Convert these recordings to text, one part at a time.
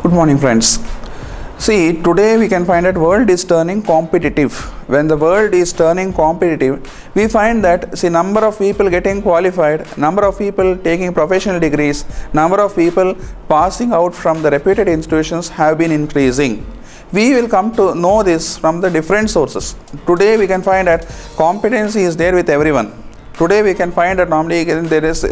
Good morning, friends. See, today we can find that world is turning competitive. When the world is turning competitive, we find that number of people getting qualified, number of people taking professional degrees, number of people passing out from the reputed institutions have been increasing. We will come to know this from the different sources. Today we can find that competency is there with everyone. Today we can find that normally there is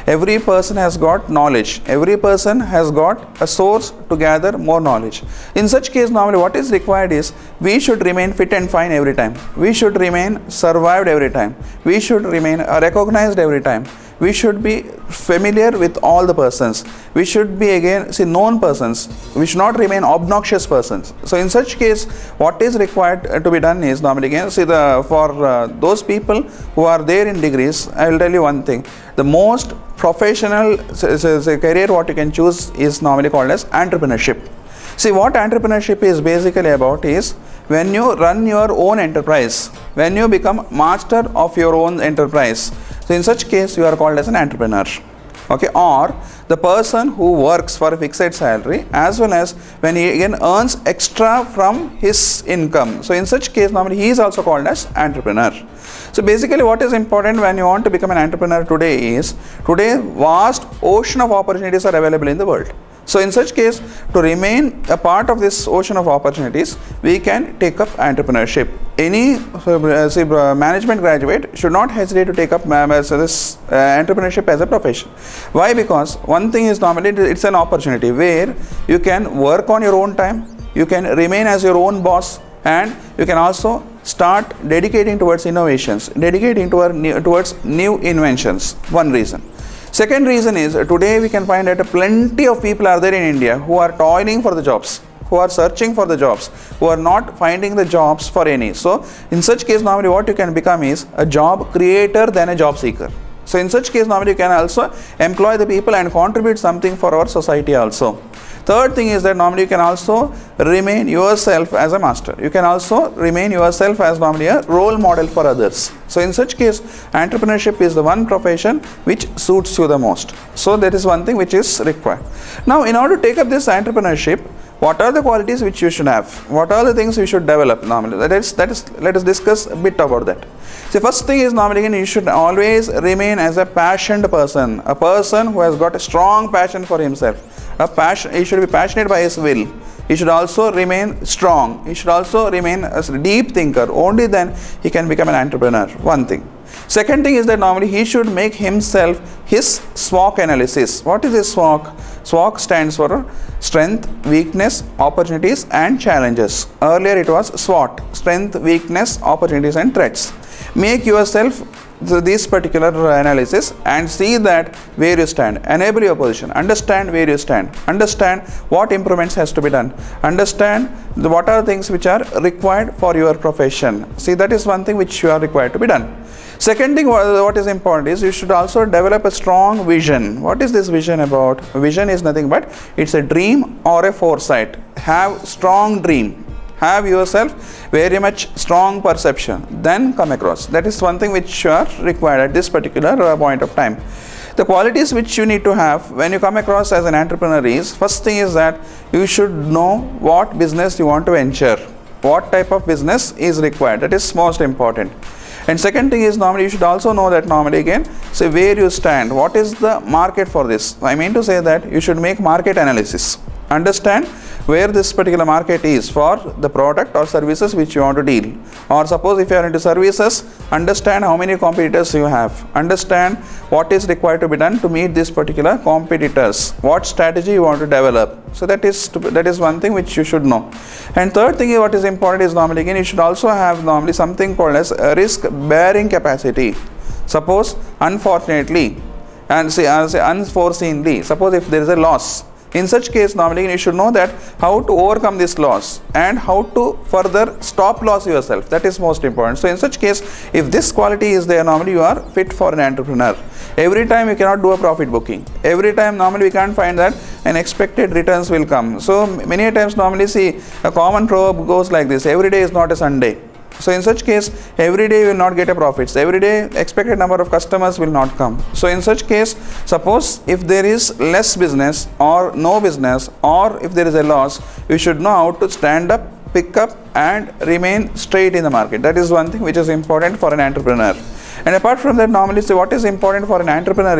every person has got knowledge. Every person has got a source to gather more knowledge. In such case, normally what is required is we should remain fit and fine every time. We should remain survived every time. We should remain recognized every time. We should be familiar with all the persons. We should be known persons. We should not remain obnoxious persons. So in such case, what is required to be done is normally for those people who are there in degrees, I will tell you one thing. The most professional career what you can choose is normally called as entrepreneurship. See, what entrepreneurship is basically about is when you run your own enterprise, when you become master of your own enterprise. So in such case, you are called as an entrepreneur. Okay, or the person who works for a fixed salary as well as when he again earns extra from his income. So in such case, normally he is also called as entrepreneur. So basically what is important when you want to become an entrepreneur today is, today vast ocean of opportunities are available in the world. So in such case, to remain a part of this ocean of opportunities, we can take up entrepreneurship. Any management graduate should not hesitate to take up this entrepreneurship as a profession. Why? Because one thing is normally it's an opportunity where you can work on your own time, you can remain as your own boss, and you can also start dedicating towards innovations, dedicating towards new inventions. One reason. Second reason is today we can find that plenty of people are there in India who are toiling for the jobs, who are searching for the jobs, who are not finding the jobs for any. So in such case, normally what you can become is a job creator than a job seeker. So in such case, normally you can also employ the people and contribute something for our society also. Third thing is that normally you can also remain yourself as a master. You can also remain yourself as normally a role model for others. So in such case, entrepreneurship is the one profession which suits you the most. So that is one thing which is required. Now in order to take up this entrepreneurship, what are the qualities which you should have? What are the things you should develop normally? Let us discuss a bit about that. So first thing is normally you should always remain as a passionate person, a person who has got a strong passion for himself. He should be passionate by his will. He should also remain strong. He should also remain a deep thinker. Only then he can become an entrepreneur. One thing. Second thing is that normally he should make himself his SWOT analysis. What is this SWOT? SWOT stands for strength, weakness, opportunities and challenges. Earlier it was SWOT, strength, weakness, opportunities and threats. Make yourself this particular analysis and see that where you stand. Enable your position. Understand where you stand. Understand what improvements has to be done. Understand what are things which are required for your profession. See, that is one thing which you are required to be done. Second thing what is important is you should also develop a strong vision. What is this vision about? Vision is nothing but it's a dream or a foresight. Have strong dream. Have yourself very much strong perception, then come across. That is one thing which you are required at this particular point of time. The qualities which you need to have when you come across as an entrepreneur is, first thing is that you should know what business you want to venture. What type of business is required. That is most important. And second thing is normally you should also know that normally again, say where you stand. What is the market for this? I mean to say that you should make market analysis. Understand where this particular market is for the product or services which you want to deal. Or suppose if you are into services, understand how many competitors you have. Understand what is required to be done to meet this particular competitors. What strategy you want to develop. So that is one thing which you should know. And third thing what is important is normally again you should also have normally something called as a risk bearing capacity. Suppose unfortunately and say unforeseenly, suppose if there is a loss. In such case, normally you should know that how to overcome this loss and how to further stop loss yourself. That is most important. So in such case, if this quality is there, normally you are fit for an entrepreneur. Every time you cannot do a profit booking. Every time normally we can't find that unexpected returns will come. So many times normally see a common proverb goes like this: every day is not a Sunday. So in such case, every day you will not get a profits. Every day expected number of customers will not come. So in such case, suppose if there is less business or no business, or if there is a loss, you should know how to stand up, pick up and remain straight in the market. That is one thing which is important for an entrepreneur. And apart from that, normally, so what is important for an entrepreneur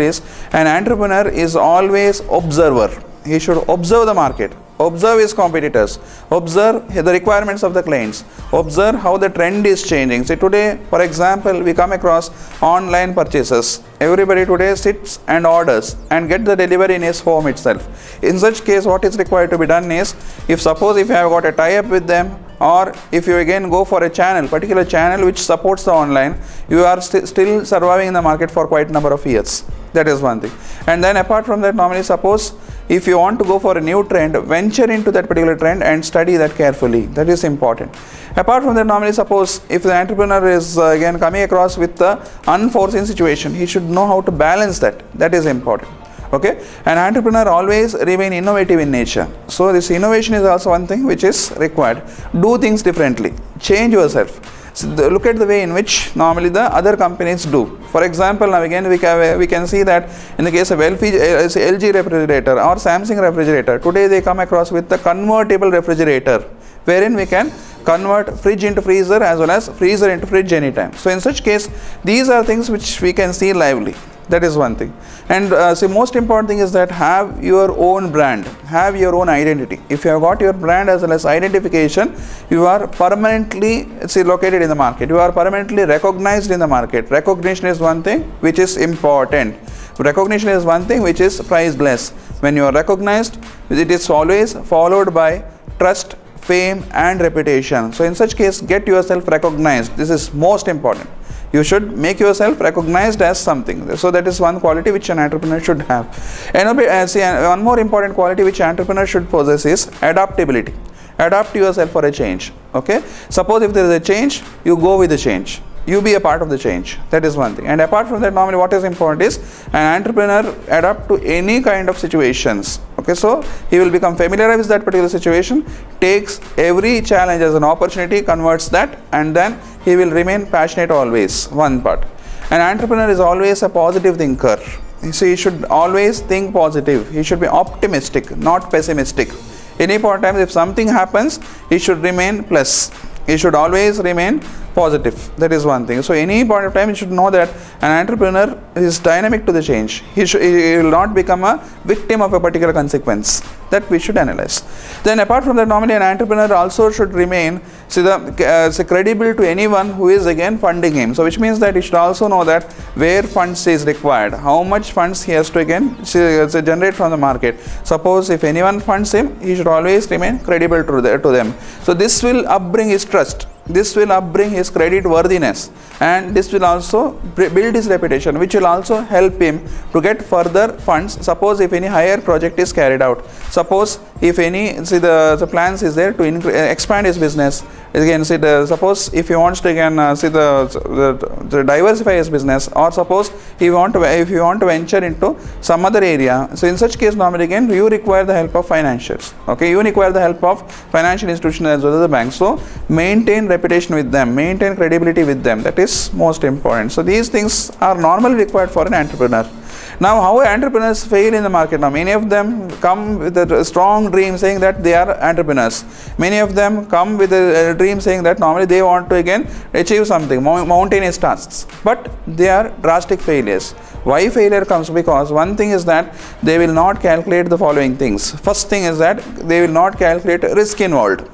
is always observer. He should observe the market, observe his competitors, observe the requirements of the clients, observe how the trend is changing. Say today, for example, we come across online purchases. Everybody today sits and orders and get the delivery in his home itself. In such case, what is required to be done is, if you have got a tie-up with them, or if you again go for a particular channel which supports the online, you are still surviving in the market for quite a number of years. That is one thing. And then apart from that, normally suppose if you want to go for a new trend, venture into that particular trend and study that carefully. That is important. Apart from that, normally suppose if the entrepreneur is again coming across with the unforeseen situation, he should know how to balance that. That is important. Okay, an entrepreneur always remain innovative in nature. So this innovation is also one thing which is required. Do things differently. Change yourself. So look at the way in which normally the other companies do. For example, now again we can see that in the case of LG refrigerator or Samsung refrigerator, today they come across with the convertible refrigerator, wherein we can convert fridge into freezer as well as freezer into fridge anytime. So in such case, these are things which we can see lively. That is one thing. And so most important thing is that have your own brand, have your own identity. If you have got your brand as well as identification, you are permanently located in the market. You are permanently recognized in the market. Recognition is one thing which is important. Recognition is one thing which is priceless. When you are recognized, it is always followed by trust, fame and reputation. So in such case, get yourself recognized. This is most important. You should make yourself recognized as something. So that is one quality which an entrepreneur should have. And one more important quality which an entrepreneur should possess is adaptability. Adapt yourself for a change. Okay. Suppose if there is a change, you go with the change. You be a part of the change. That is one thing. And apart from that, normally what is important is an entrepreneur adapt to any kind of situations. Okay, so he will become familiar with that particular situation, takes every challenge as an opportunity, converts that, and then he will remain passionate always. One part. An entrepreneur is always a positive thinker. So he should always think positive. He should be optimistic, not pessimistic. Any point of time, if something happens, he should remain plus. He should always remain positive. That is one thing. So any point of time, you should know that an entrepreneur is dynamic to the change. He will not become a victim of a particular consequence. That we should analyze. Then apart from that, normally an entrepreneur also should remain credible to anyone who is again funding him. So which means that he should also know that where funds is required, how much funds he has to again generate from the market. Suppose if anyone funds him, he should always remain credible to them. So this will upbring his trust. This will upbring his credit worthiness, and this will also build his reputation, which will also help him to get further funds. Suppose if any higher project is carried out, suppose if any the plans is there to expand his business. Again, suppose if he wants to again diversify his business, or suppose if you want to venture into some other area. So in such case, normally again you require the help of financiers. Okay, you require the help of financial institutions as well as the banks. So maintain reputation with them, maintain credibility with them. That is most important. So these things are normally required for an entrepreneur. Now, how entrepreneurs fail in the market? Now, many of them come with a strong dream saying that they are entrepreneurs. Many of them come with a dream saying that normally they want to again achieve something, mountainous tasks. But they are drastic failures. Why failure comes? Because one thing is that they will not calculate the following things. First thing is that they will not calculate risk involved.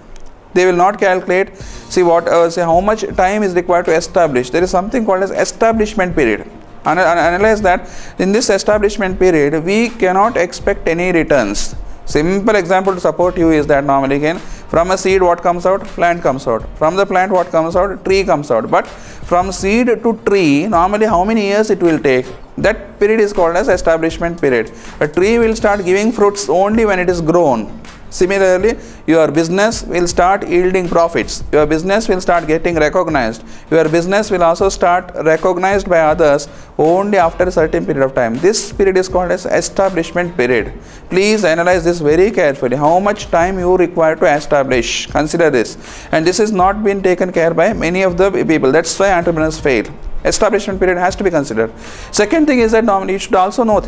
They will not calculate, how much time is required to establish. There is something called as establishment period. Analyze that in this establishment period, we cannot expect any returns. Simple example to support you is that normally again, from a seed what comes out? Plant comes out. From the plant what comes out? Tree comes out. But from seed to tree, normally how many years it will take? That period is called as establishment period. A tree will start giving fruits only when it is grown. Similarly, your business will start yielding profits. Your business will start getting recognized. Your business will also start recognized by others only after a certain period of time. This period is called as establishment period. Please analyze this very carefully. How much time you require to establish? Consider this. And this is not been taken care by many of the people. That's why entrepreneurs fail. Establishment period has to be considered. Second thing is that normally you should also know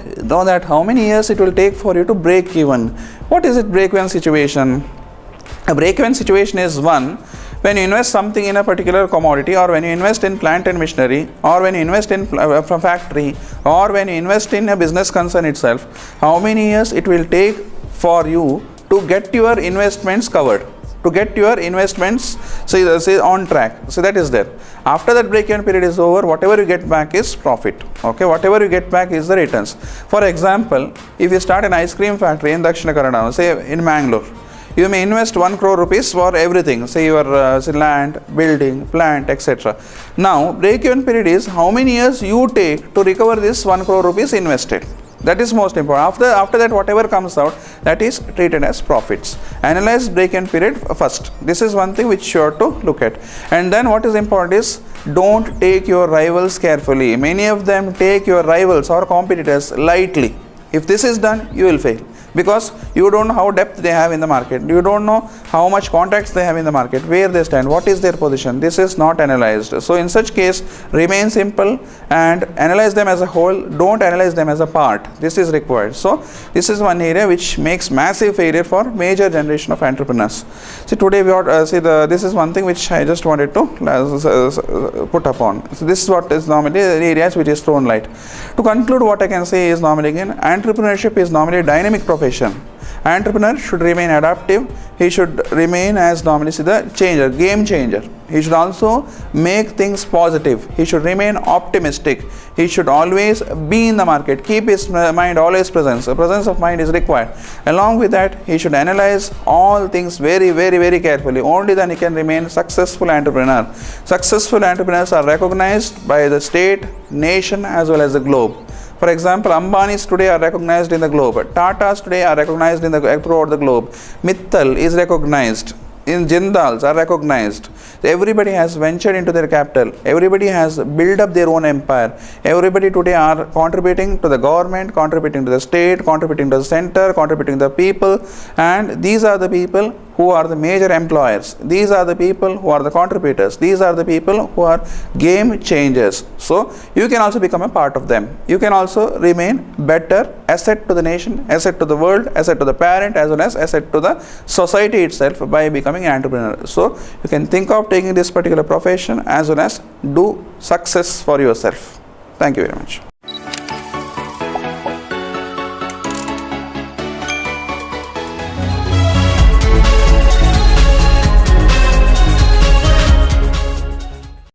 that how many years it will take for you to break even. What is it, break-even situation? A break-even situation is one when you invest something in a particular commodity, or when you invest in plant and machinery, or when you invest in a factory, or when you invest in a business concern itself, how many years it will take for you to get your investments covered, to get your investments say on track. So that is there. After that break-even period is over, whatever you get back is profit. Okay, whatever you get back is the returns. For example, if you start an ice cream factory in Dakshina Kannada, say in Mangalore, you may invest 1 crore rupees for everything, say your say land, building, plant, etc. Now, break-even period is how many years you take to recover this 1 crore rupees invested. That is most important. After that, whatever comes out, that is treated as profits. Analyze break-even period first. This is one thing which you have to look at. And then what is important is, don't take your rivals carefully. Many of them take your rivals or competitors lightly. If this is done, you will fail, because you don't know how depth they have in the market. You don't know how much contacts they have in the market, where they stand, what is their position. This is not analyzed. So in such case, remain simple and analyze them as a whole. Don't analyze them as a part. This is required. So this is one area which makes massive failure for major generation of entrepreneurs. See, today we ought this is one thing which I just wanted to put upon. So this is what is normally the areas which is thrown light. To conclude, what I can say is normally again, entrepreneurship is normally a dynamic profession. Entrepreneur should remain adaptive. He should remain as normally the changer, game changer. He should also make things positive. He should remain optimistic. He should always be in the market. Keep his mind always present. A presence of mind is required. Along with that, he should analyze all things very, very, very carefully. Only then he can remain successful entrepreneur. Successful entrepreneurs are recognized by the state, nation, as well as the globe. For example, Ambanis today are recognized in the globe. Tatas today are recognized throughout the globe. Mittal is recognized. In Jindals are recognized. Everybody has ventured into their capital. Everybody has built up their own empire. Everybody today are contributing to the government, contributing to the state, contributing to the center, contributing to the people. And these are the people who are the major employers. These are the people who are the contributors. These are the people who are game changers. So you can also become a part of them. You can also remain better asset to the nation, asset to the world, asset to the parent, as well as asset to the society itself by becoming an entrepreneur. So you can think of taking this particular profession as well as do success for yourself. Thank you very much.